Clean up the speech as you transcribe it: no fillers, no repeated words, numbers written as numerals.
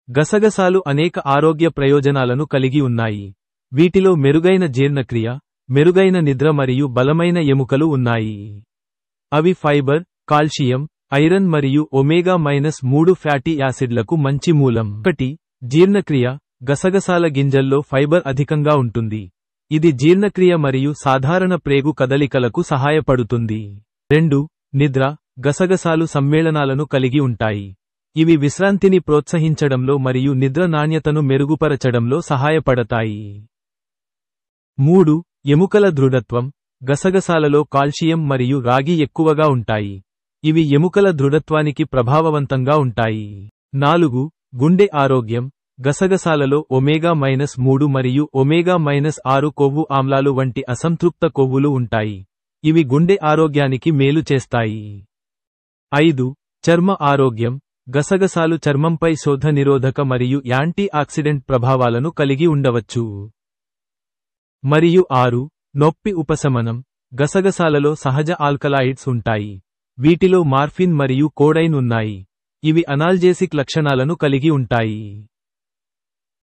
గసగసాలు అనేక ఆరోగ్య ప్రయోజనాలను కలిగి ఉన్నాయి. వీటిలో మెరుగైన జీర్ణక్రియ, మెరుగైన నిద్ర మరియు బలమైన ఎముకలు ఉన్నాయి. అవి ఫైబర్, కాల్షియం, ఐరన్ మరియు ఒమేగా-3 ఫ్యాటీ యాసిడ్లకు మంచి మూలం. 1. జీర్ణక్రియ. గసగసాల గింజల్లో ఫైబర్ అధికంగా ఉంటుంది. ఇది జీర్ణక్రియ మరియు సాధారణ ప్రేగు కదలికలకు సహాయపడుతుంది. 2. నిద్ర. గసగసాలు సమ్మేళనాలను కలిగి ఉంటాయి. ఇవి విశ్రాంతిని ప్రోత్సహించడంలో మరియు నిద్ర నాణ్యతను మెరుగుపరచడంలో సహాయపడతాయి. 3. ఎముకల దృఢత్వం. గసగసాలలో కాల్షియం మరియు రాగి ఎక్కువగా ఉంటాయి. ఇవి ఎముకల దృఢత్వానికి ప్రభావవంతంగా ఉంటాయి. 4. గుండె ఆరోగ్యం. గసగసాలలో ఒమేగా-3 మరియు ఒమేగా-6 కొవ్వు ఆమ్లాలు వంటి అసంతృప్త కొవ్వులు ఉంటాయి. ఇవి గుండె ఆరోగ్యానికి మేలు చేస్తాయి. 5. చర్మ ఆరోగ్యం. గసగసాలు చర్మంపై శోథ నిరోధక మరియు యాంటీ ఆక్సిడెంట్ ప్రభావాలను కలిగి ఉండవచ్చు. మరియు 6. నొప్పి ఉపశమనం. గసగసాలలో సహజ ఆల్కలాయిడ్స్ ఉంటాయి. వీటిలో మార్ఫిన్ మరియు కోడైన్ ఉన్నాయి. ఇవి అనాల్జేసిక్ లక్షణాలను కలిగి ఉంటాయి.